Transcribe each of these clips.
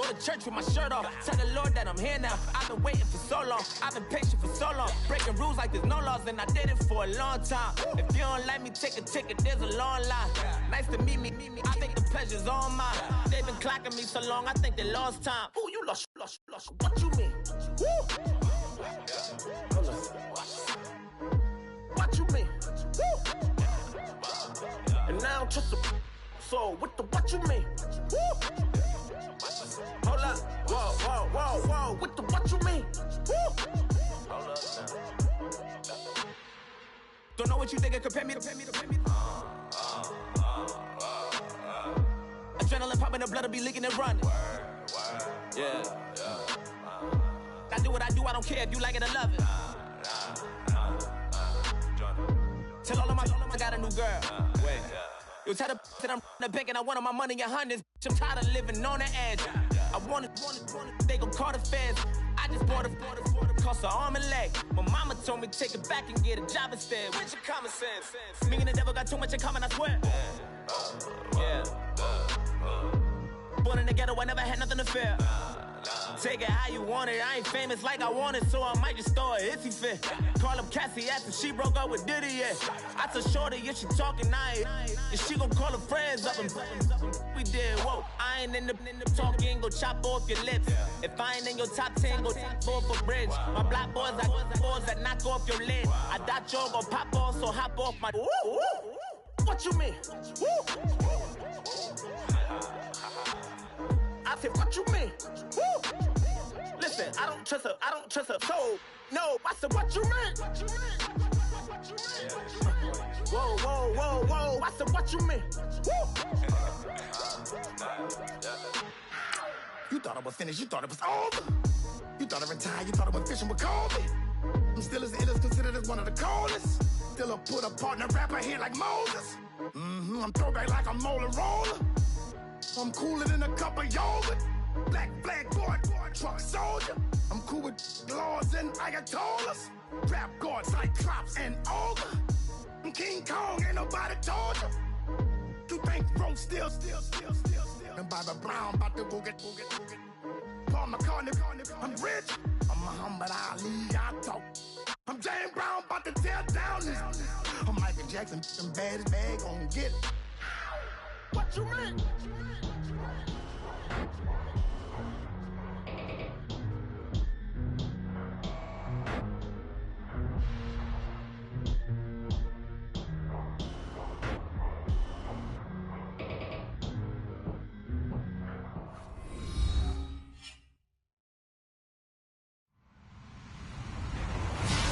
Go to church with my shirt off. Tell the Lord that I'm here now. I've been waiting for so long. I've been patient for so long. Breaking rules like there's no laws, and I did it for a long time. If you don't like me, take a ticket. There's a long line. Nice to meet me. I think the pleasure's all mine. They've been clocking me so long, I think they lost time. Ooh, you lost. What you mean? Woo! What you mean? Woo! And now just a so what you mean? Woo! Hold up, whoa, with the what you mean? Woo! Hold up now. Don't know what you think, compare me to. Adrenaline popping, the blood will be leaking and running. Yeah. I do what I do, I don't care if you like it or love it. Tell all of my I got a new girl. Wait. You tell the that I'm the bank and I want all my money in hundreds. I'm tired of living on the edge. I want it, they gon' call the feds. I just bought a cost an arm and leg. My mama told me take it back and get a job instead. Where's your common sense? Me and the devil got too much in common, I swear. Yeah. Born in the ghetto, I never had nothing to fear. Take it how you want it. I ain't famous like I want it, so I might just throw a iffy fit. Call up Cassie after she broke up with Diddy, yeah. I told Shorty if she talking, and she gon' call her friends up and we did, whoa. I ain't in the talking, go chop off your lips. If I ain't in your top 10, go top 4 for bridge. My black boys, I got boys that knock off your lid. I thought y'all gon' pop off, so hop off my. What you mean? I said, what you mean? Woo! Listen, I don't trust her, so no. I said, what you mean? Whoa. I said, what you mean? Woo! You thought I was finished, you thought it was over. You thought I retired, you thought I went fishing with Kobe. I'm still as ill as considered as one of the coldest. Still a put a partner rapper here like Moses. I'm throwback like a molar roller. I'm cooler than a cup of yogurt. Black flag boy, truck soldier. I'm cool with laws and ayatollahs. Rap gods like Cyclops and Ogre. I'm King Kong, ain't nobody told you. You think Rome still. And Bobby Brown about to go get. Paul McCartney, I'm rich. I'm Muhammad Ali, I talk. I'm James Brown, about to tear down this. I'm Michael Jackson, some bad as bad, gon' get it. What you mean?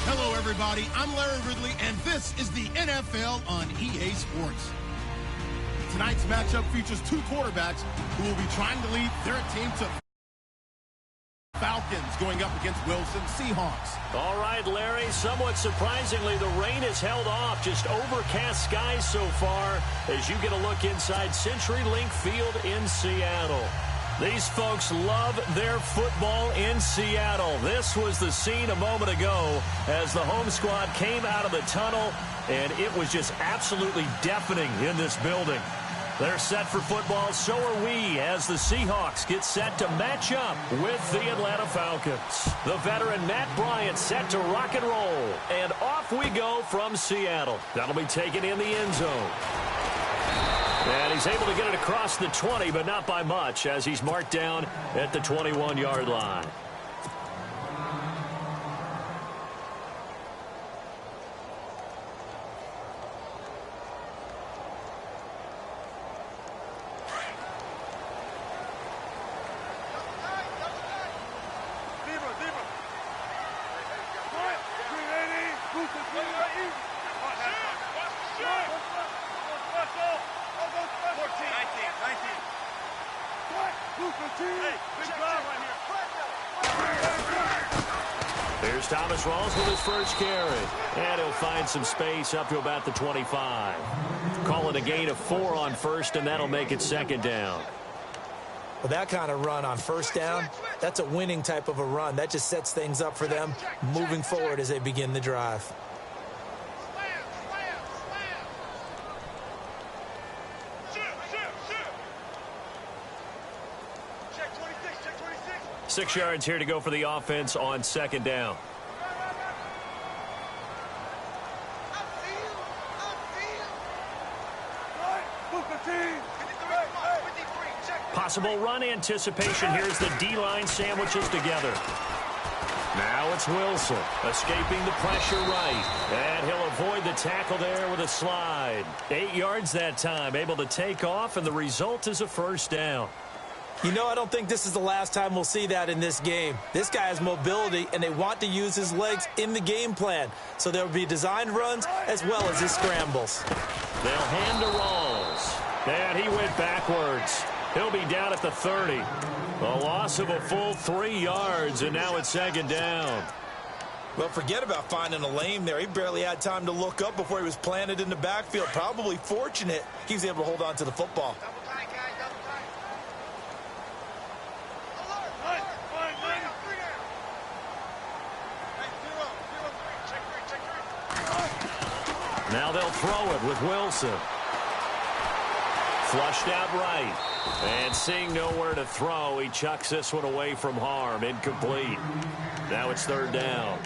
Hello, everybody. I'm Larry Ridley, and this is the NFL on EA Sports. Tonight's matchup features two quarterbacks who will be trying to lead their team to Falcons going up against Wilson Seahawks. All right, Larry, somewhat surprisingly, the rain has held off. Just overcast skies so far as you get a look inside CenturyLink Field in Seattle. These folks love their football in Seattle. This was the scene a moment ago as the home squad came out of the tunnel, and it was just absolutely deafening in this building. They're set for football, so are we, as the Seahawks get set to match up with the Atlanta Falcons. The veteran Matt Bryant set to rock and roll, and off we go from Seattle. That'll be taken in the end zone. And he's able to get it across the 20, but not by much, as he's marked down at the 21-yard line. Here's Thomas Rawls with his first carry. And he'll find some space up to about the 25. Call it a gain of 4 on first, and that'll make it second down. Well, that kind of run on first down, that's a winning type of a run. That just sets things up for them moving forward as they begin the drive. Check 26. 6 yards here to go for the offense on second down. Possible run anticipation. Here's the D-line sandwiches together. Now it's Wilson escaping the pressure right. And he'll avoid the tackle there with a slide. 8 yards that time, able to take off, and the result is a first down. You know, I don't think this is the last time we'll see that in this game. This guy has mobility, and they want to use his legs in the game plan. So there will be designed runs as well as his scrambles. They'll hand to Rawls. And he went backwards. He'll be down at the 30. A loss of a full 3 yards, and now it's second down. Well, forget about finding a lane there. He barely had time to look up before he was planted in the backfield. Probably fortunate he was able to hold on to the football. Now they'll throw it with Wilson. Flushed out right. And seeing nowhere to throw, he chucks this one away from harm. Incomplete. Now it's third down.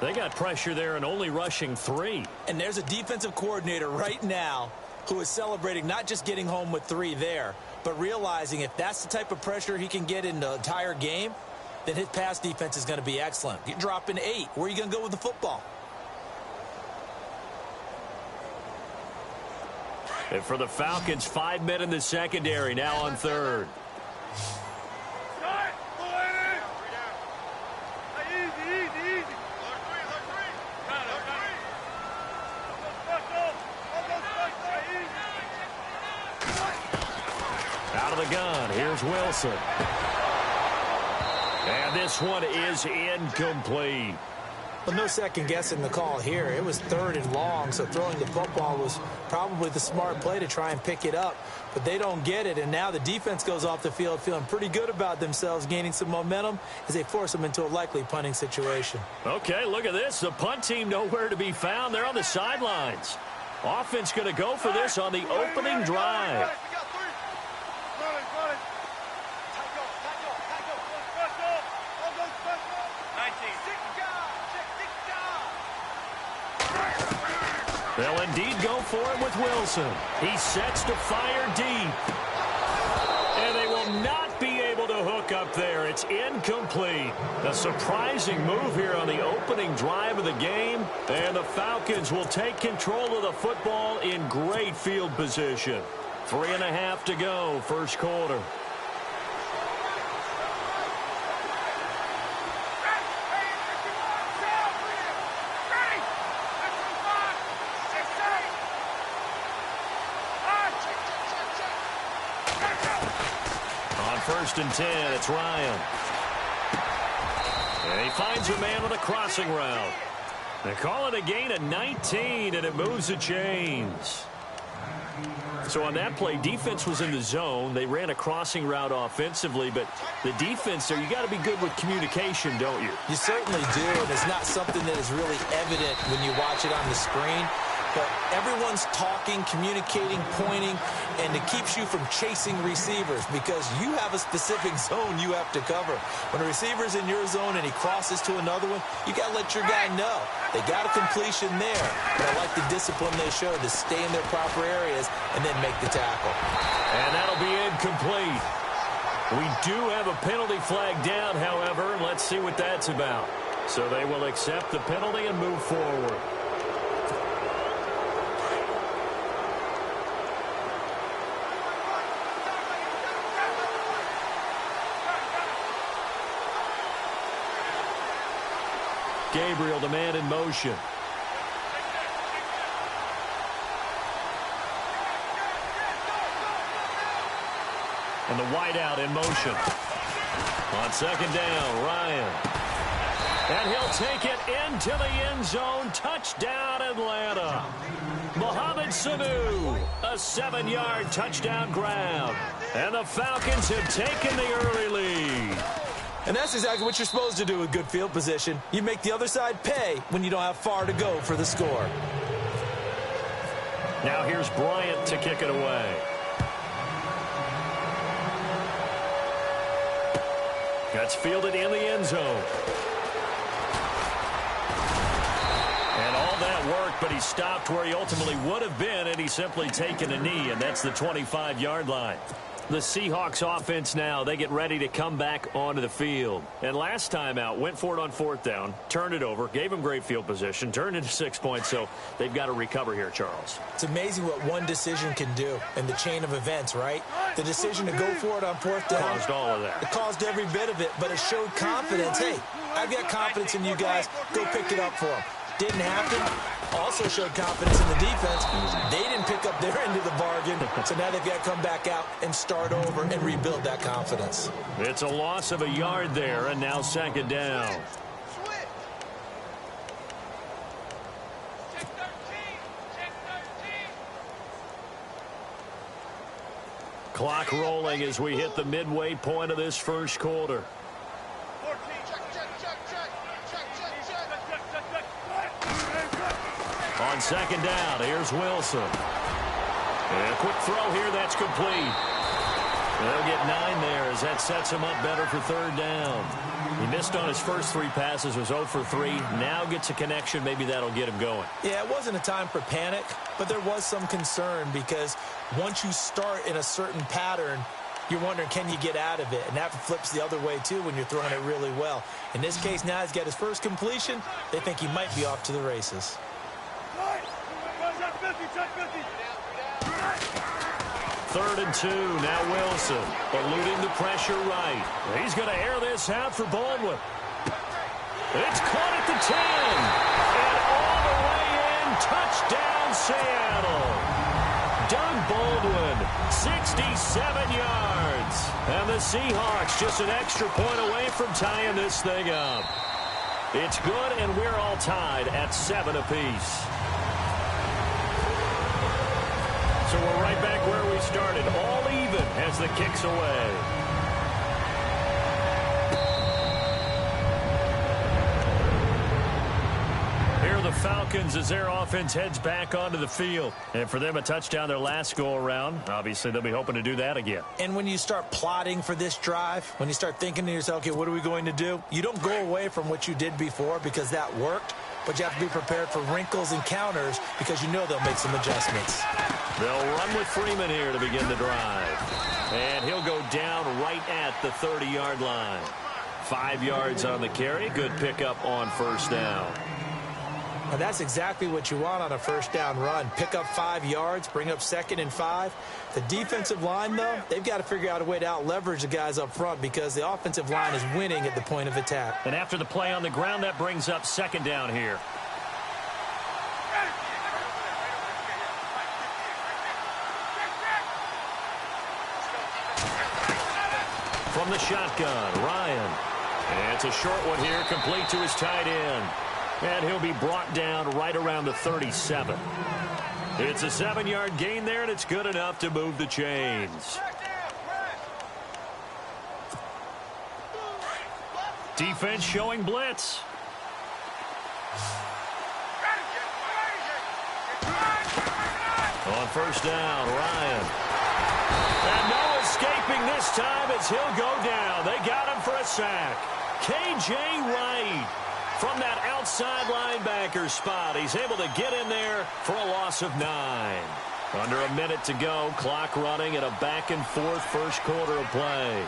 They got pressure there and only rushing 3. And there's a defensive coordinator right now who is celebrating not just getting home with 3 there, but realizing if that's the type of pressure he can get in the entire game, then his pass defense is going to be excellent. You're dropping 8. Where are you going to go with the football? And for the Falcons, 5 men in the secondary, now on third. Out of the gun, here's Wilson. And this one is incomplete. Well, no second guessing the call here. It was third and long, so throwing the football was probably the smart play to try and pick it up. But they don't get it, and now the defense goes off the field feeling pretty good about themselves, gaining some momentum as they force them into a likely punting situation. Okay, look at this. The punt team nowhere to be found. They're on the sidelines. Offense going to go for this on the opening drive. They'll indeed go for it with Wilson. He sets to fire deep. And they will not be able to hook up there. It's incomplete. A surprising move here on the opening drive of the game. And the Falcons will take control of the football in great field position. 3.5 to go, first quarter. First and 10, it's Ryan. And he finds a man with a crossing route. They call it a gain of 19, and it moves the chains. So on that play, defense was in the zone. They ran a crossing route offensively, but the defense there, you got to be good with communication, don't you? You certainly do, and it's not something that is really evident when you watch it on the screen. But everyone's talking, communicating, pointing, and it keeps you from chasing receivers because you have a specific zone you have to cover. When a receiver's in your zone and he crosses to another one, you got to let your guy know. They got a completion there, but I like the discipline they showed to stay in their proper areas and then make the tackle. And that'll be incomplete. We do have a penalty flag down, however, and let's see what that's about. So they will accept the penalty and move forward. Gabriel, the man in motion. And the wideout in motion. On second down, Ryan. And he'll take it into the end zone. Touchdown, Atlanta. Mohamed Sanu, a 7-yard touchdown grab. And the Falcons have taken the early lead. And that's exactly what you're supposed to do with good field position. You make the other side pay when you don't have far to go for the score. Now here's Bryant to kick it away. That's fielded in the end zone. And all that work, but he stopped where he ultimately would have been, and he's simply taken a knee, and that's the 25-yard line. The Seahawks offense now, they get ready to come back onto the field. And last time out, went for it on 4th down, turned it over, gave him great field position, turned into 6 points, so they've got to recover here, Charles. It's amazing what one decision can do in the chain of events, right? The decision to go for it on 4th down. Caused all of that. It caused every bit of it, but it showed confidence. Hey, I've got confidence in you guys. Go pick it up for them. Didn't happen. Also showed confidence in the defense. They didn't pick up their end of the bargain, so now they've got to come back out and start over and rebuild that confidence. It's a loss of a yard there, and now 2nd down. Clock rolling as we hit the midway point of this first quarter. On 2nd down, here's Wilson. And a quick throw here, that's complete. They'll get 9 there as that sets him up better for 3rd down. He missed on his first 3 passes, was 0 for 3. Now gets a connection, maybe that'll get him going. Yeah, it wasn't a time for panic, but there was some concern because once you start in a certain pattern, you're wondering, can you get out of it? And that flips the other way, too, when you're throwing it really well. In this case, now he's got his first completion. They think he might be off to the races. 3rd and 2, now Wilson, eluding the pressure right. He's going to air this out for Baldwin. It's caught at the 10, and all the way in, touchdown Seattle. Doug Baldwin, 67 yards. And the Seahawks just an extra point away from tying this thing up. It's good, and we're all tied at 7 apiece. So we're right back where we started, all even as the kick's away. Here are the Falcons as their offense heads back onto the field. And for them, a touchdown their last go-around. Obviously, they'll be hoping to do that again. And when you start plotting for this drive, when you start thinking to yourself, okay, what are we going to do? You don't go away from what you did before because that worked. But you have to be prepared for wrinkles and counters because you know they'll make some adjustments. They'll run with Freeman here to begin the drive. And he'll go down right at the 30-yard line. 5 yards on the carry. Good pickup on 1st down. Now that's exactly what you want on a 1st down run. Pick up 5 yards, bring up 2nd and 5. The defensive line, though, they've got to figure out a way to out-leverage the guys up front because the offensive line is winning at the point of attack. And after the play on the ground, that brings up 2nd down here. From the shotgun, Ryan. And it's a short one here, complete to his tight end. And he'll be brought down right around the 37. It's a 7-yard gain there, and it's good enough to move the chains. Defense showing blitz. On 1st down, Ryan. And no escaping this time as he'll go down. They got him for a sack. K.J. Wright. From that outside linebacker spot, he's able to get in there for a loss of 9. Under a minute to go, clock running at a back-and-forth first quarter of play.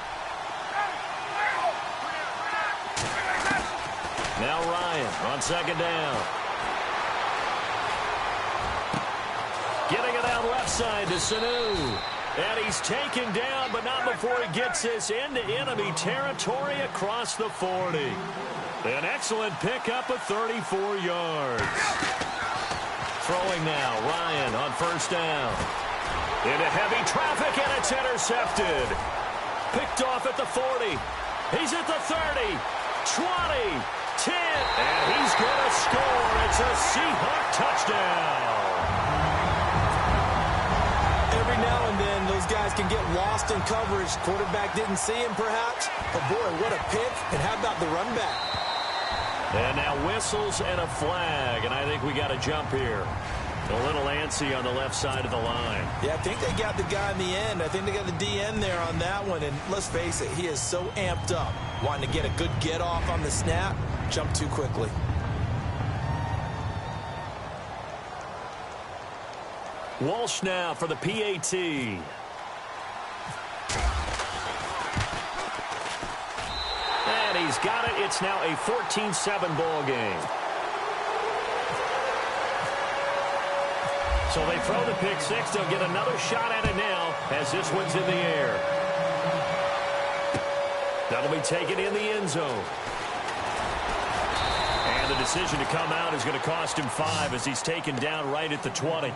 Now Ryan on 2nd down. Getting it out left side to Sanu. And he's taken down, but not before he gets this into enemy territory across the 40. An excellent pickup of 34 yards. Throwing now, Ryan on 1st down. Into heavy traffic, and it's intercepted. Picked off at the 40. He's at the 30, 20, 10, and he's going to score. It's a Seahawk touchdown. Every now and then, those guys can get lost in coverage. Quarterback didn't see him, perhaps. But, boy, what a pick. And how about the run back? And now whistles and a flag, and I think we got to jump here. A little antsy on the left side of the line. Yeah, I think they got the guy in the end. I think they got the DN there on that one. And let's face it, he is so amped up, wanting to get a good get off on the snap, jump too quickly. Walsh now for the PAT. And he's got it. It's now a 14-7 ball game. So they throw the pick six. They'll get another shot at it now as this one's in the air. That'll be taken in the end zone. And the decision to come out is going to cost him 5 as he's taken down right at the 20.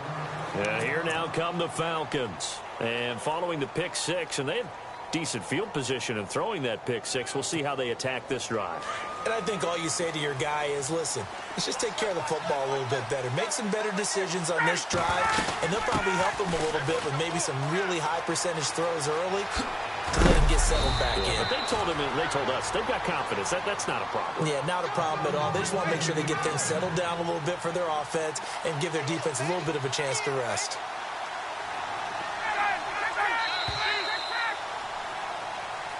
And here now come the Falcons. And following the pick six, and they have decent field position in throwing that pick six. We'll see how they attack this drive. And I think all you say to your guy is, listen, let's just take care of the football a little bit better. Make some better decisions on this drive, and they'll probably help him a little bit with maybe some really high percentage throws early to let him get settled back in. But they told us, they've got confidence. That's not a problem. Yeah, not a problem at all. They just want to make sure they get things settled down a little bit for their offense and give their defense a little bit of a chance to rest.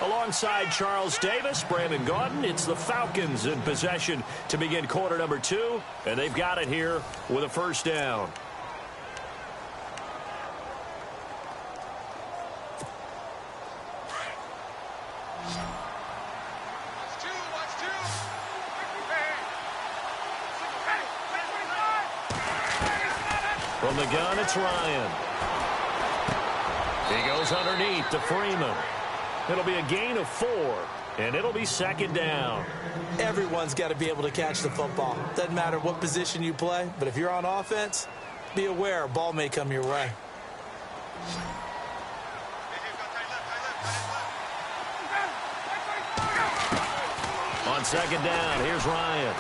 Alongside Charles Davis, Brandon Gaudin, it's the Falcons in possession to begin quarter number 2, and they've got it here with a first down. From the gun, it's Ryan. He goes underneath to Freeman. It'll be a gain of 4, and it'll be second down. Everyone's got to be able to catch the football. Doesn't matter what position you play, but if you're on offense, be aware a ball may come your way. On second down, here's Ryan.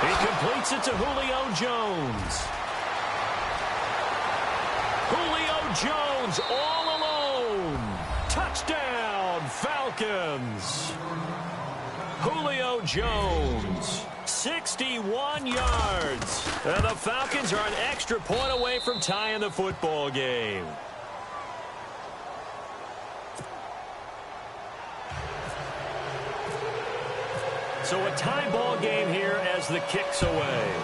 He completes it to Julio Jones. Julio Jones all alone. Touchdown, Falcons. Julio Jones, 61 yards. And the Falcons are an extra point away from tying the football game. So a tie ball game here as the kick's away.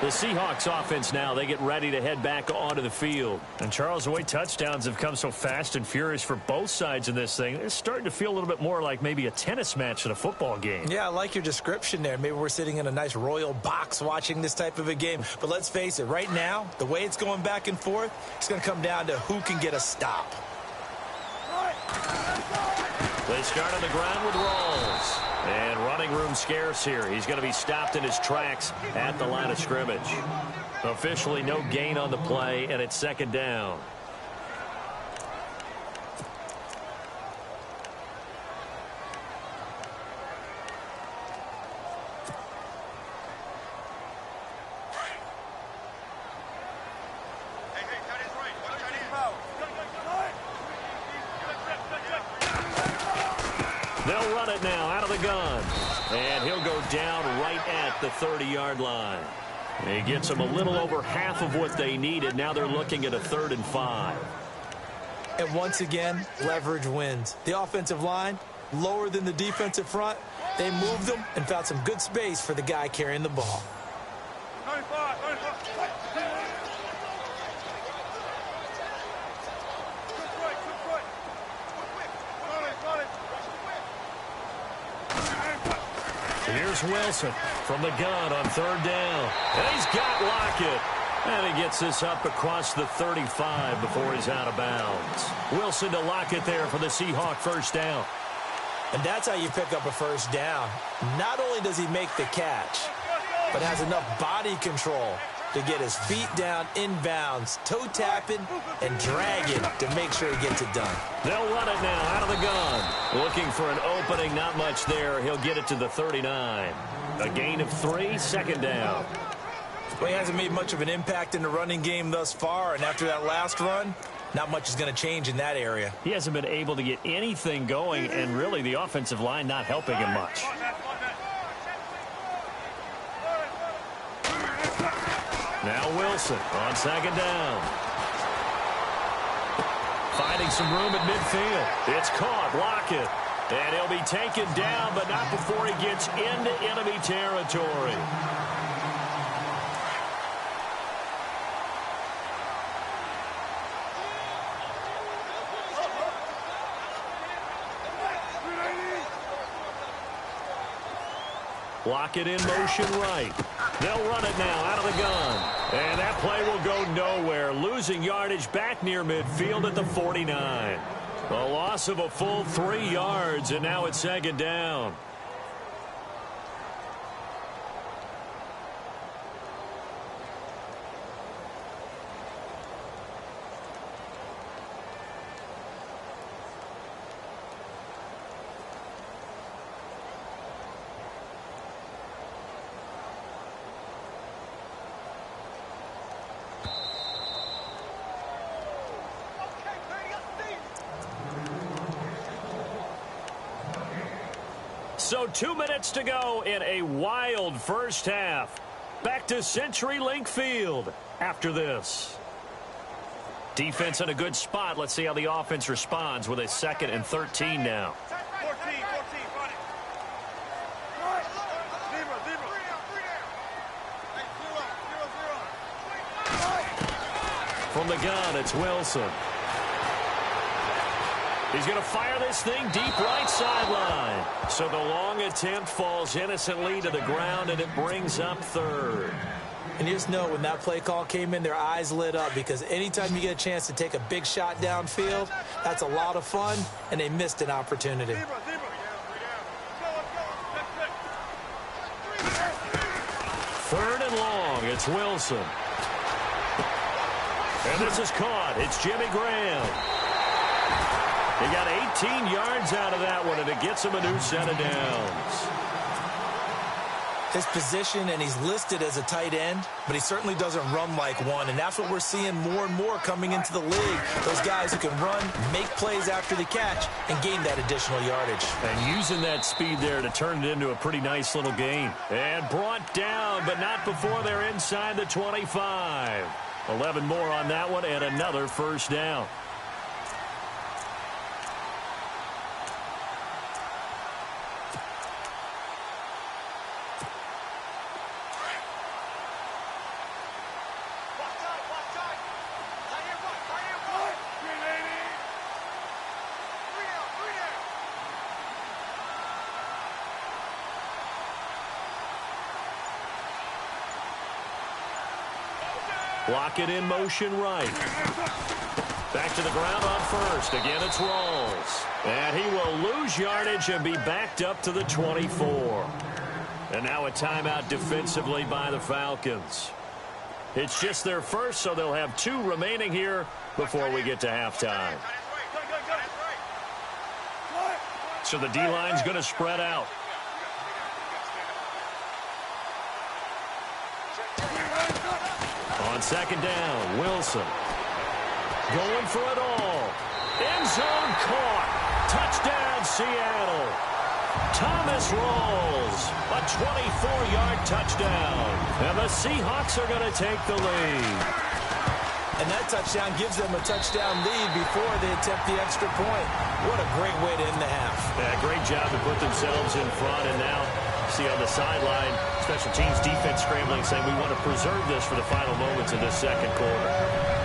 The Seahawks offense now, they get ready to head back onto the field. And Charles, the way touchdowns have come so fast and furious for both sides in this thing, it's starting to feel a little bit more like maybe a tennis match than a football game. Yeah, I like your description there. Maybe we're sitting in a nice royal box watching this type of a game. But let's face it, right now, the way it's going back and forth, it's going to come down to who can get a stop. They start on the ground with Rawls. And running room scarce here. He's going to be stopped in his tracks at the line of scrimmage. Officially no gain on the play, and it's second down. They'll run it now out of the gun. And he'll go down right at the 30-yard line. He gets them a little over half of what they needed. Now they're looking at a 3rd and 5. And once again, leverage wins. The offensive line, lower than the defensive front. They moved them and found some good space for the guy carrying the ball. Here's Wilson from the gun on 3rd down. And he's got Lockett. And he gets this up across the 35 before he's out of bounds. Wilson to Lockett there for the Seahawk first down. And that's how you pick up a first down. Not only does he make the catch, but has enough body control to get his feet down inbounds, toe tapping and dragging to make sure he gets it done. They'll run it now out of the gun. Looking for an opening, not much there. He'll get it to the 39. A gain of 3, second down. Well, he hasn't made much of an impact in the running game thus far, and after that last run, not much is going to change in that area. He hasn't been able to get anything going, and really the offensive line not helping him much. Now Wilson on second down. Finding some room at midfield. It's caught. Block it. And he'll be taken down, but not before he gets into enemy territory. Block it in motion right. They'll run it now out of the gun. And that play will go nowhere. Losing yardage back near midfield at the 49. A loss of a full 3 yards, and now it's second down. So 2 minutes to go in a wild first half. Back to CenturyLink Field after this. Defense in a good spot. Let's see how the offense responds with a 2nd and 13 now. From the gun, it's Wilson. He's going to fire this thing deep right sideline. So the long attempt falls innocently to the ground, and it brings up 3rd. And you just know when that play call came in, their eyes lit up, because anytime you get a chance to take a big shot downfield, that's a lot of fun, and they missed an opportunity. 3rd and long. It's Wilson. And this is caught. It's Jimmy Graham. He got 18 yards out of that one, and it gets him a new set of downs. His position, and he's listed as a tight end, but he certainly doesn't run like one, and that's what we're seeing more and more coming into the league. Those guys who can run, make plays after the catch, and gain that additional yardage. And using that speed there to turn it into a pretty nice little gain. And brought down, but not before they're inside the 25. 11 more on that one, and another first down. Block it in motion right. Back to the ground on first. Again, it's Rawls. And he will lose yardage and be backed up to the 24. And now a timeout defensively by the Falcons. It's just their first, so they'll have 2 remaining here before we get to halftime. So the D-line's going to spread out. On second down, Wilson. Going for it all. End zone caught. Touchdown, Seattle. Thomas Rawls. A 24-yard touchdown. And the Seahawks are going to take the lead. And that touchdown gives them a touchdown lead before they attempt the extra point. What a great way to end the half. Yeah, great job to put themselves in front, and now see on the sideline, special teams defense scrambling, saying we want to preserve this for the final moments of this second quarter.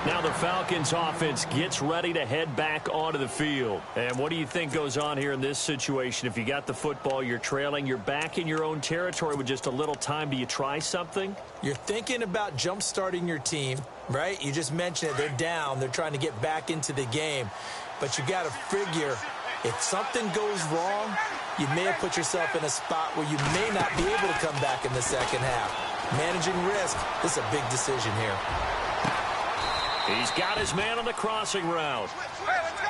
Now the Falcons offense gets ready to head back onto the field. And what do you think goes on here in this situation? If you got the football, you're trailing, you're back in your own territory with just a little time. Do you try something? You're thinking about jump-starting your team, right? You just mentioned it. They're down. They're trying to get back into the game. But you got to figure, if something goes wrong, you may have put yourself in a spot where you may not be able to come back in the second half. Managing risk, this is a big decision here. He's got his man on the crossing route.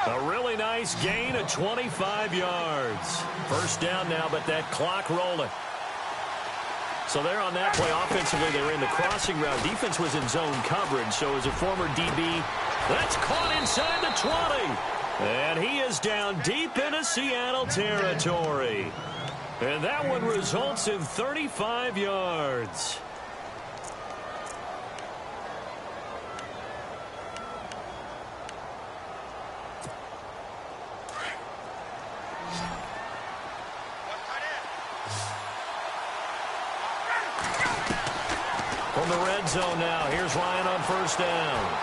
A really nice gain of 25 yards. First down now, but that clock rolling. So there on that play, offensively, they ran the crossing route. Defense was in zone coverage, so as a former DB, that's caught inside the 20. And he is down deep into Seattle territory. And that one results in 35 yards. From the red zone now, here's Ryan on first down.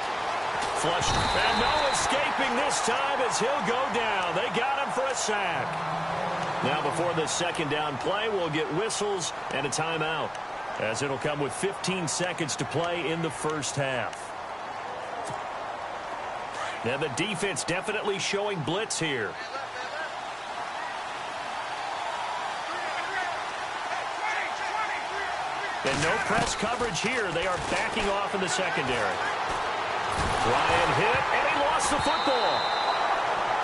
Flushed, and no escaping this time as he'll go down. They got him for a sack. Now before the second down play, we'll get whistles and a timeout, as it'll come with 15 seconds to play in the first half. Now the defense definitely showing blitz here. And no press coverage here. They are backing off in the secondary. Ryan hit, and he lost the football.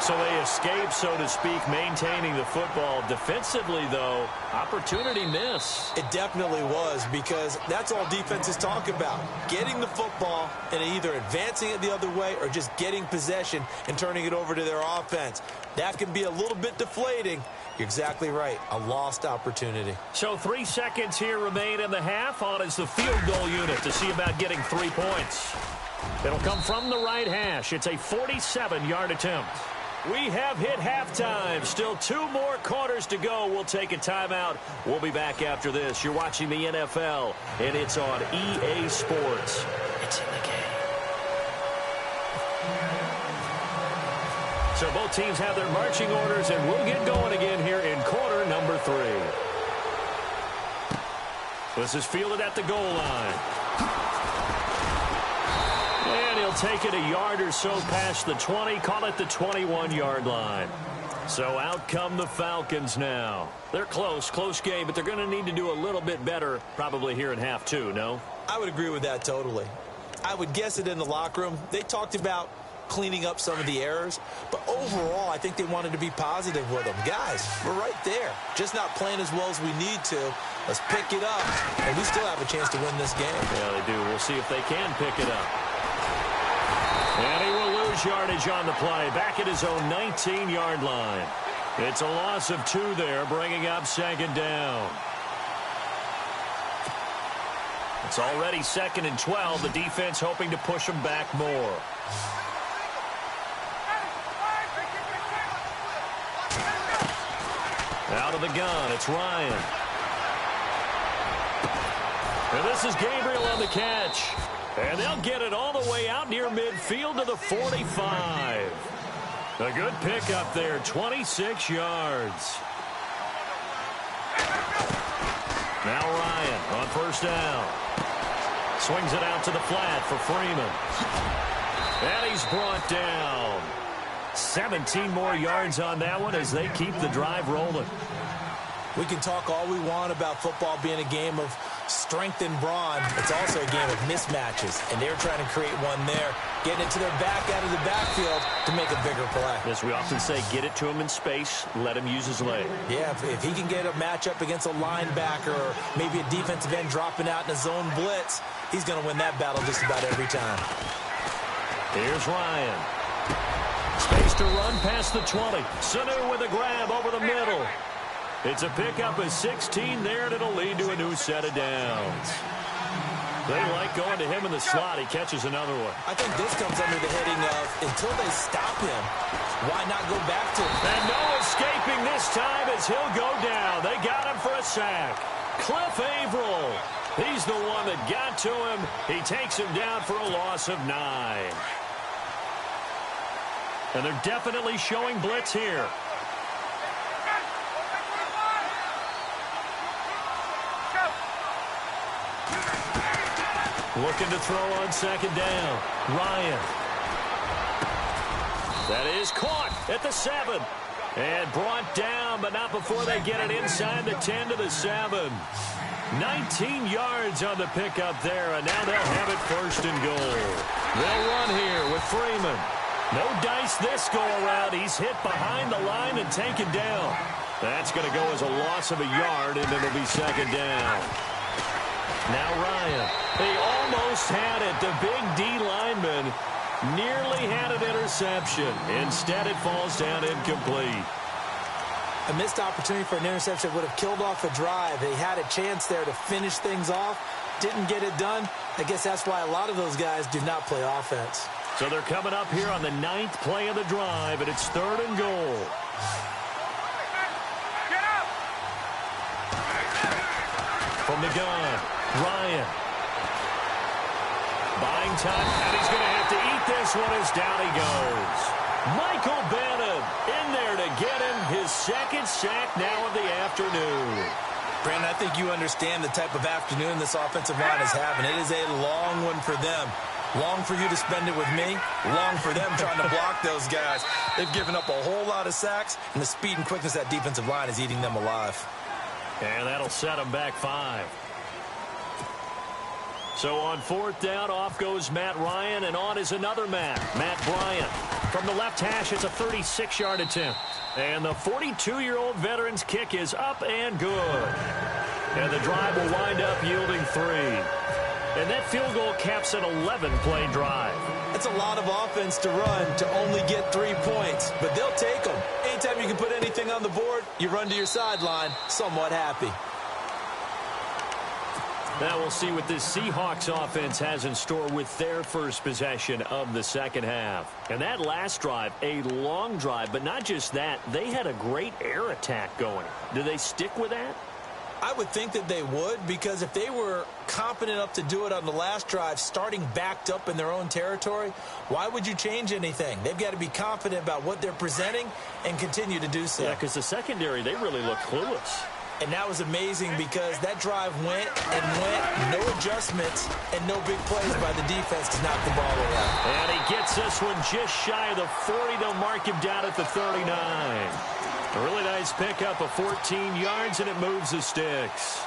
So they escape, so to speak, maintaining the football. Defensively, though, opportunity miss. It definitely was, because that's all defenses talk about. Getting the football and either advancing it the other way or just getting possession and turning it over to their offense. That can be a little bit deflating. You're exactly right. A lost opportunity. So 3 seconds here remain in the half. On is the field goal unit to see about getting 3 points. It'll come from the right hash. It's a 47-yard attempt. We have hit halftime. Still 2 more quarters to go. We'll take a timeout. We'll be back after this. You're watching the NFL, and it's on EA Sports. It's in the game. So both teams have their marching orders, and we'll get going again here in quarter number 3. This is fielded at the goal line. And he'll take it a yard or so past the 20, call it the 21-yard line. So out come the Falcons now. They're close game, but they're going to need to do a little bit better probably here in half 2, no? I would agree with that totally. I would guess it in the locker room. They talked about cleaning up some of the errors, but overall I think they wanted to be positive with them. Guys, we're right there, just not playing as well as we need to. Let's pick it up, and we still have a chance to win this game. Yeah, they do. We'll see if they can pick it up. And he will lose yardage on the play, back at his own 19-yard line. It's a loss of 2 there, bringing up second down. It's already 2nd and 12. The defense hoping to push them back more. Out of the gun, it's Ryan. And this is Gabriel on the catch. And they'll get it all the way out near midfield to the 45. A good pickup there, 26 yards. Now Ryan on first down. Swings it out to the flat for Freeman. And he's brought down. 17 more yards on that one as they keep the drive rolling. We can talk all we want about football being a game of strength and brawn. It's also a game of mismatches, and they're trying to create one there, getting it to their back out of the backfield to make a bigger play. As we often say, get it to him in space, let him use his leg. Yeah, if he can get a matchup against a linebacker or maybe a defensive end dropping out in a zone blitz, he's going to win that battle just about every time. Here's Ryan. Space to run past the 20. Sanu with a grab over the middle. It's a pickup of 16 there, and it'll lead to a new set of downs. They like going to him in the slot. He catches another one. I think this comes under the heading of, until they stop him, why not go back to him? And no escaping this time as he'll go down. They got him for a sack. Cliff Averill. He's the one that got to him. He takes him down for a loss of 9. And they're definitely showing blitz here. Looking to throw on second down. Ryan. That is caught at the 7. And brought down, but not before they get it inside the 10 to the 7. 19 yards on the pickup there, and now they'll have it first and goal. They'll run here with Freeman. No dice this go-around. He's hit behind the line and taken down. That's going to go as a loss of a yard, and it'll be second down. Now Ryan. He almost had it. The big D lineman nearly had an interception. Instead, it falls down incomplete. A missed opportunity for an interception would have killed off a drive. They had a chance there to finish things off. Didn't get it done. I guess that's why a lot of those guys do not play offense. So they're coming up here on the 9th play of the drive, and it's 3rd and goal. From the gun, Ryan. Buying time, and he's going to have to eat this one as down he goes. Michael Bannon in there to get him his 2nd sack now of the afternoon. Brandon, I think you understand the type of afternoon this offensive line is having. It is a long one for them. Long for you to spend it with me. Long for them trying to block those guys. They've given up a whole lot of sacks, and the speed and quickness of that defensive line is eating them alive. And that'll set them back 5. So on 4th down, off goes Matt Ryan, and on is another Matt Bryant. From the left hash, it's a 36-yard attempt. And the 42-year-old veteran's kick is up and good. And the drive will wind up yielding 3. And that field goal caps an 11-play drive. That's a lot of offense to run to only get 3 points, but they'll take them. Anytime you can put anything on the board, you run to your sideline somewhat happy. Now we'll see what this Seahawks offense has in store with their first possession of the second half. And that last drive, a long drive, but not just that, they had a great air attack going. Do they stick with that? I would think that they would, because if they were confident enough to do it on the last drive, starting backed up in their own territory, why would you change anything? They've got to be confident about what they're presenting and continue to do so. Yeah, because the secondary, they really look clueless. And that was amazing because that drive went and went, no adjustments, and no big plays by the defense to knock the ball around. And he gets this one just shy of the 40. They'll mark him down at the 39. A really nice pickup of 14 yards, and it moves the sticks.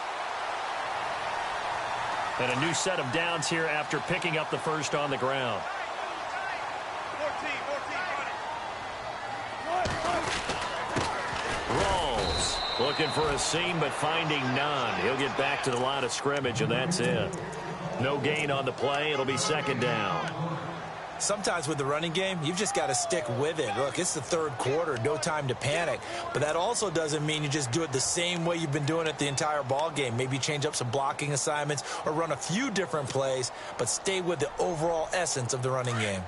And a new set of downs here after picking up the first on the ground. Rawls looking for a seam, but finding none. He'll get back to the line of scrimmage, and that's it. No gain on the play. It'll be 2nd down. Sometimes with the running game, you've just got to stick with it. Look, it's the 3rd quarter, no time to panic. But that also doesn't mean you just do it the same way you've been doing it the entire ball game. Maybe change up some blocking assignments or run a few different plays, but stay with the overall essence of the running game.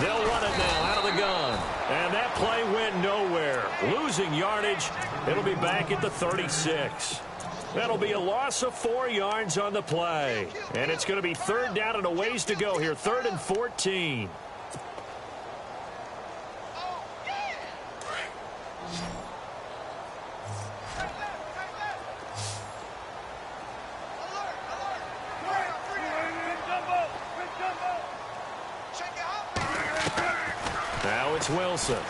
They'll run it now out of the gun. And that play went nowhere. Losing yardage. It'll be back at the 36. That'll be a loss of 4 yards on the play. And it's going to be 3rd down and a ways to go here. 3rd and 14. Now it's Wilson.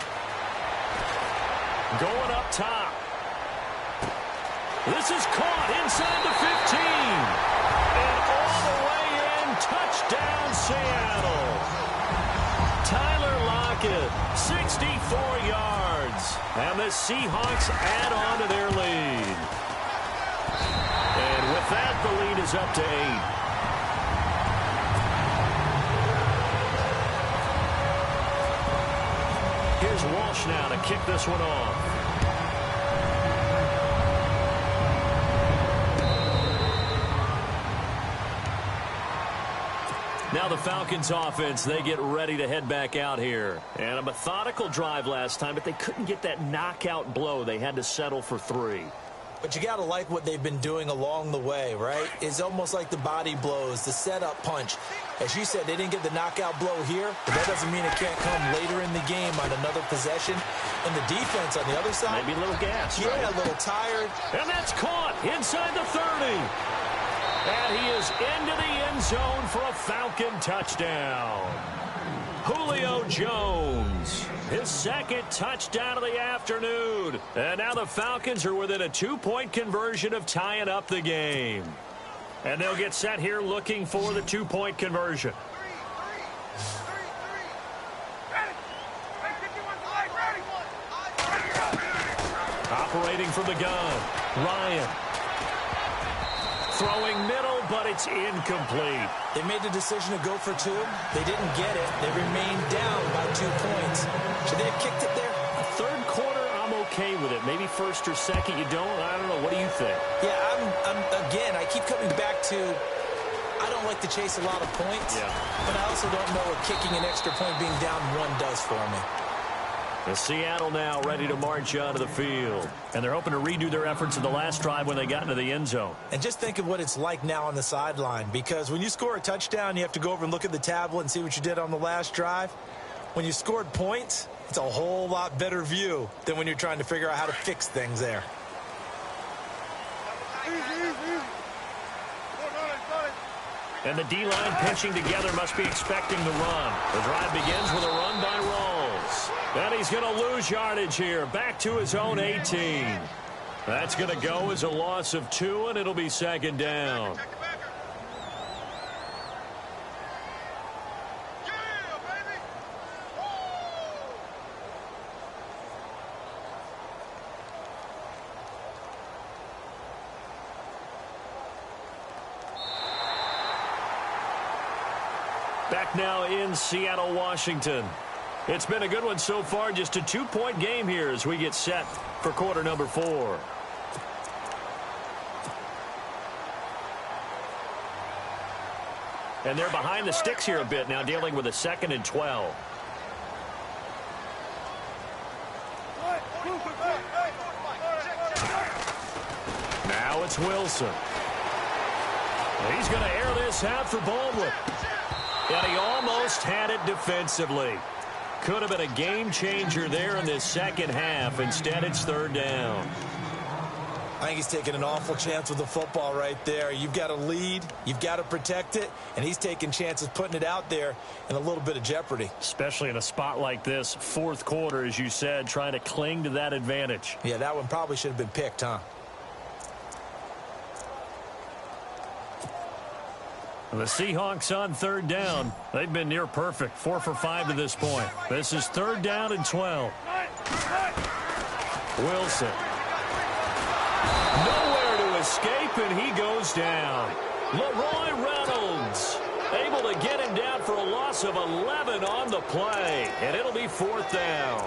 Going up top. This is caught inside the 15. And all the way in, touchdown Seattle. Tyler Lockett, 64 yards. And the Seahawks add on to their lead. And with that, the lead is up to 8. Here's Walsh now to kick this one off. Now the Falcons offense, they get ready to head back out here. And a methodical drive last time, but they couldn't get that knockout blow. They had to settle for 3. But you got to like what they've been doing along the way, right? It's almost like the body blows, the setup punch. As you said, they didn't get the knockout blow here, but that doesn't mean it can't come later in the game on another possession. And the defense on the other side, maybe a little gas, yeah, right? A little tired. And that's caught inside the 30. And he is into the end zone for a Falcon touchdown. Julio Jones, his 2nd touchdown of the afternoon. And now the Falcons are within a 2-point conversion of tying up the game. And they'll get set here looking for the two-point conversion. Operating from the gun, Ryan. Throwing middle, but it's incomplete. They made the decision to go for two. They didn't get it. They remained down by 2 points. Should they have kicked it there? Third quarter, I'm okay with it. Maybe first or second, you don't. I don't know. What do you think? Yeah, again, I keep coming back to I don't like to chase a lot of points, but I also don't know what kicking an extra point being down 1 does for me. The Seattle now ready to march onto the field. And they're hoping to redo their efforts in the last drive when they got into the end zone. And just think of what it's like now on the sideline, because when you score a touchdown, you have to go over and look at the tablet and see what you did on the last drive. When you scored points, it's a whole lot better view than when you're trying to figure out how to fix things there. And the D-line pinching together must be expecting the run. The drive begins with a run by Rawls. And he's going to lose yardage here. Back to his own 18. That's going to go as a loss of 2, and it'll be second down. Back now in Seattle, Washington. It's been a good one so far. Just a 2-point game here as we get set for quarter number 4. And they're behind the sticks here a bit now, dealing with a 2nd and 12. Now it's Wilson. He's going to air this out for Baldwin. And he almost had it defensively. Could have been a game changer there in this second half. Instead, it's third down. I think he's taking an awful chance with the football right there. You've got a lead, you've got to protect it, and he's taking chances putting it out there in a little bit of jeopardy. Especially in a spot like this, fourth quarter, as you said, trying to cling to that advantage. Yeah, that one probably should have been picked, huh? The Seahawks on third down. They've been near perfect. 4 for 5 to this point. This is third down and 12. Wilson. Nowhere to escape, and he goes down. Leroy Reynolds able to get him down for a loss of 11 on the play, and it'll be fourth down.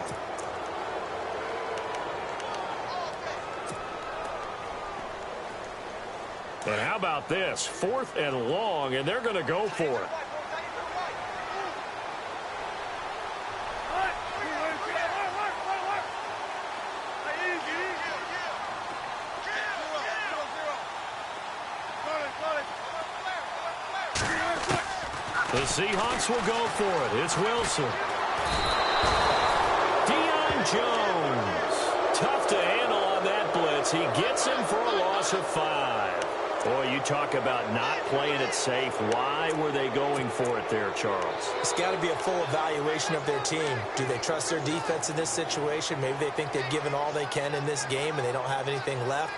And how about this? 4th and long, and they're going to go for it. The Seahawks will go for it. It's Wilson. Deion Jones. Tough to handle on that blitz. He gets him for a loss of 5. Boy, you talk about not playing it safe. Why were they going for it there, Charles? It's got to be a full evaluation of their team. Do they trust their defense in this situation? Maybe they think they've given all they can in this game and they don't have anything left.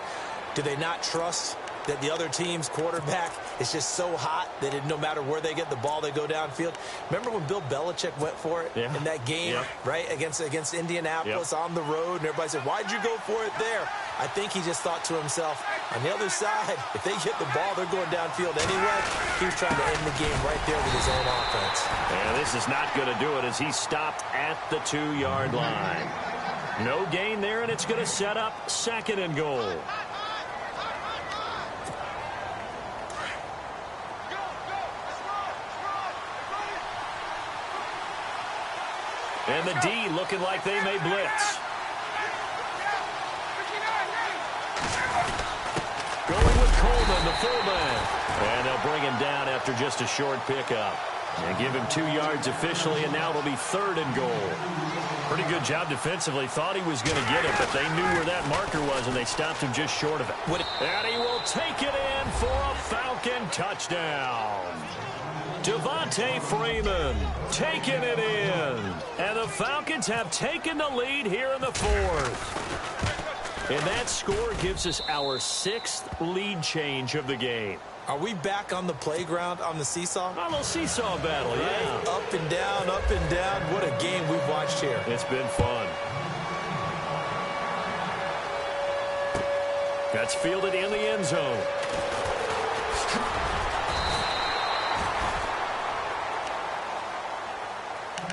Do they not trust that the other team's quarterback is just so hot that no matter where they get the ball, they go downfield? Remember when Bill Belichick went for it in that game, right, against Indianapolis on the road, and everybody said, why'd you go for it there? I think he just thought to himself, on the other side, if they get the ball, they're going downfield anyway. He was trying to end the game right there with his own offense. And this is not going to do it as he stopped at the 2-yard line. No gain there, and it's going to set up 2nd and goal. And the D looking like they may blitz. Going with Coleman, the fullback. And they'll bring him down after just a short pickup. And give him 2 yards officially, and now it'll be 3rd and goal. Pretty good job defensively. Thought he was going to get it, but they knew where that marker was, and they stopped him just short of it. And he will take it in for a Falcon touchdown. Devontae Freeman taking it in. And the Falcons have taken the lead here in the 4th. And that score gives us our 6th lead change of the game. Are we back on the playground on the seesaw? A little seesaw battle, yeah. Right? Up and down, up and down. What a game we've watched here. It's been fun. That's fielded in the end zone.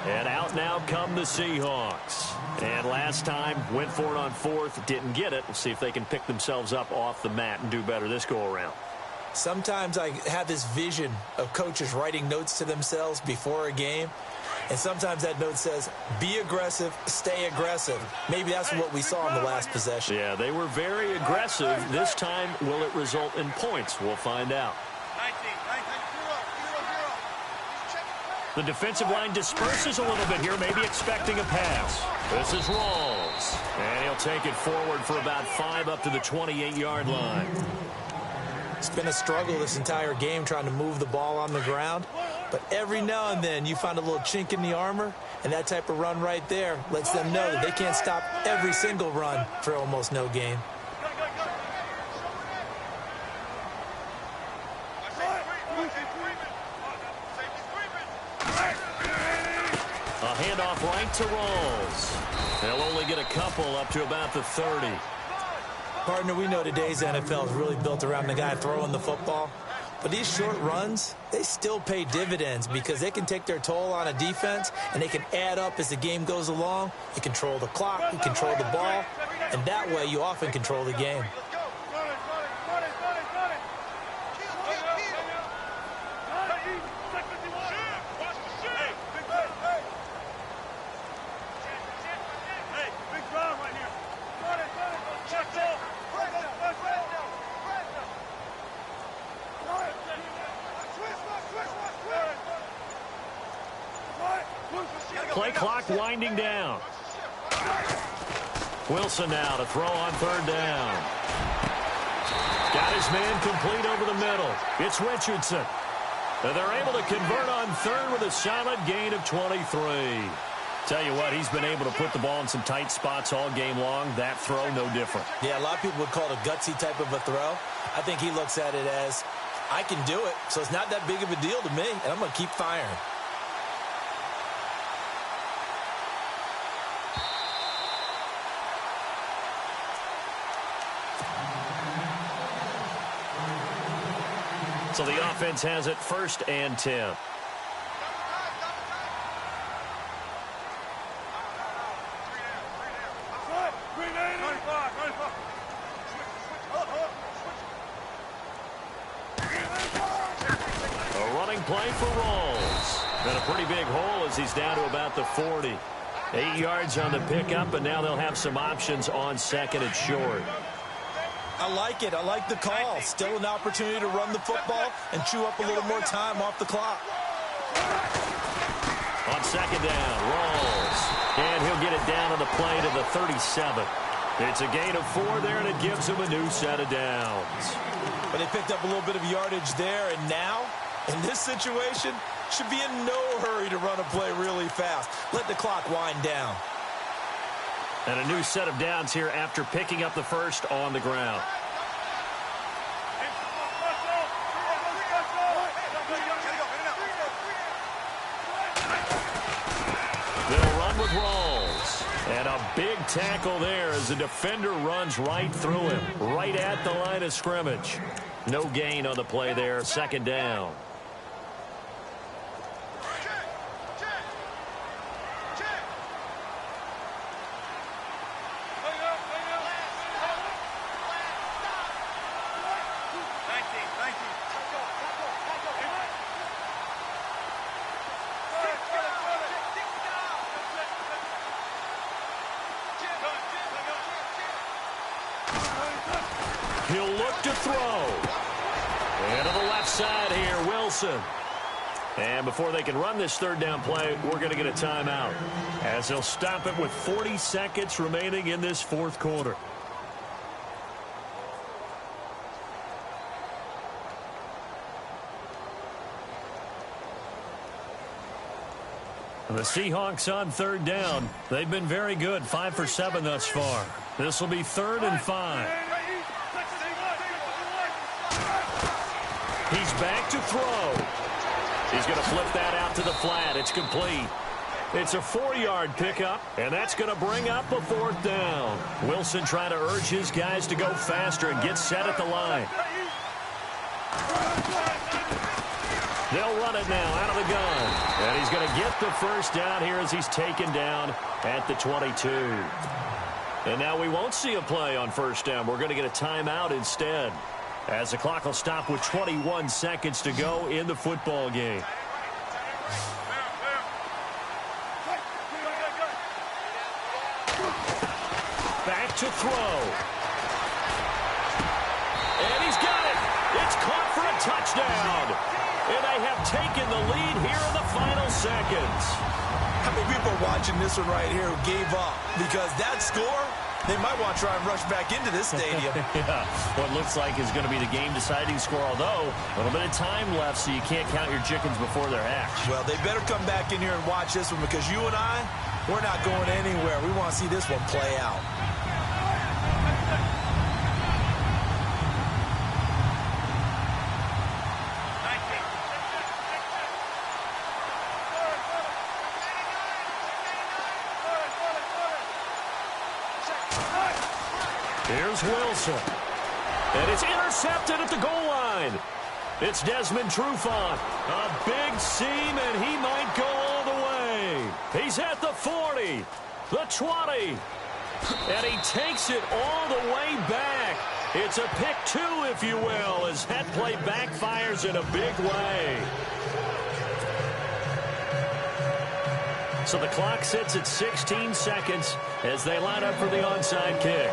And out now come the Seahawks. And last time, went for it on fourth, didn't get it. We'll see if they can pick themselves up off the mat and do better this go-around. Sometimes I have this vision of coaches writing notes to themselves before a game. And sometimes that note says, be aggressive, stay aggressive. Maybe that's what we saw in the last possession. Yeah, they were very aggressive. This time, will it result in points? We'll find out. The defensive line disperses a little bit here, maybe expecting a pass. This is Rawls. And he'll take it forward for about 5 up to the 28-yard line. It's been a struggle this entire game trying to move the ball on the ground. But every now and then you find a little chink in the armor, and that type of run right there lets them know that they can't stop every single run for almost no gain. A handoff right to Rawls. They'll only get a couple up to about the 30. Partner, we know today's NFL is really built around the guy throwing the football. But these short runs, they still pay dividends because they can take their toll on a defense and they can add up as the game goes along. You control the clock, you control the ball, and that way you often control the game. Play clock winding down. Wilson now to throw on third down. Got his man complete over the middle. It's Richardson. And they're able to convert on third with a solid gain of 23. Tell you what, he's been able to put the ball in some tight spots all game long. That throw, no different. Yeah, a lot of people would call it a gutsy type of a throw. I think he looks at it as, I can do it, so it's not that big of a deal to me, and I'm going to keep firing. So the offense has it 1st and 10. A running play for Rawls. And a pretty big hole as he's down to about the 40. 8 yards on the pickup, and now they'll have some options on second and short. I like it. I like the call. Still an opportunity to run the football and chew up a little more time off the clock. On second down, Rawls. And he'll get it down on the play to the 37. It's a gain of 4 there, and it gives him a new set of downs. But they picked up a little bit of yardage there, and now, in this situation, should be in no hurry to run a play really fast. Let the clock wind down. And a new set of downs here after picking up the first on the ground. They'll run with Rawls. And a big tackle there as the defender runs right through him, right at the line of scrimmage. No gain on the play there, 2nd down. He'll look to throw. And to the left side here, Wilson. And before they can run this 3rd down play, we're going to get a timeout, as they'll stop it with 40 seconds remaining in this 4th quarter. The Seahawks on 3rd down. They've been very good, 5 for 7 thus far. This will be 3rd and 5. He's back to throw. He's going to flip that out to the flat. It's complete. It's a 4-yard pickup, and that's going to bring up a 4th down. Wilson trying to urge his guys to go faster and get set at the line. They'll run it now out of the gun. And he's going to get the 1st down here as he's taken down at the 22. And now we won't see a play on 1st down. We're going to get a timeout instead, as the clock will stop with 21 seconds to go in the football game. Back to throw. And he's got it. It's caught for a touchdown. And they have taken the lead here in the final seconds. How many people are watching this one right here who gave up? Because that score, they might want to try and rush back into this stadium. Yeah, what looks like is going to be the game-deciding score, although a little bit of time left, so you can't count your chickens before they're hatched. Well, they better come back in here and watch this one, because you and I, we're not going anywhere. We want to see this one play out. Here's Wilson. And it's intercepted at the goal line. It's Desmond Trufant. A big seam, and he might go all the way. He's at the 40, the 20, and he takes it all the way back. It's a pick 2, if you will, as that play backfires in a big way. So the clock sits at 16 seconds as they line up for the onside kick.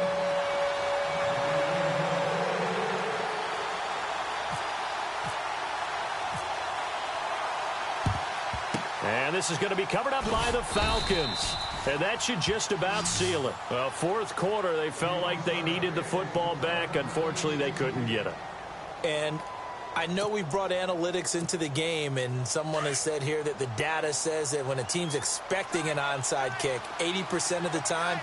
And this is going to be covered up by the Falcons. And that should just about seal it. Well, 4th quarter, they felt like they needed the football back. Unfortunately, they couldn't get it. And I know we brought analytics into the game, and someone has said here that the data says that when a team's expecting an onside kick, 80% of the time,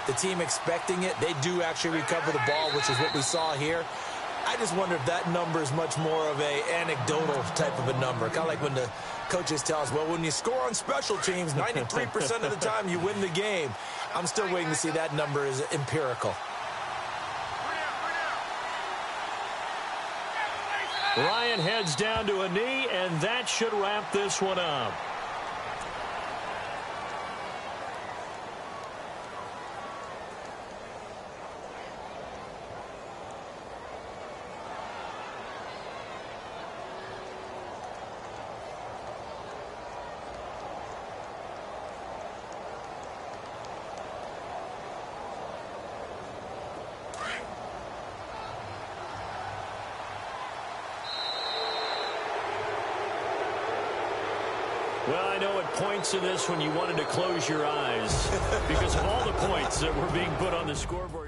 the team expecting it, they do actually recover the ball, which is what we saw here. I just wonder if that number is much more of a anecdotal type of a number. Kind of like when the coaches tell us, well, when you score on special teams, 93% of the time you win the game. I'm still waiting to see that number is empirical. Ryan heads down to a knee, and that should wrap this one up. Well, I know at points in this when you wanted to close your eyes because of all the points that were being put on the scoreboard.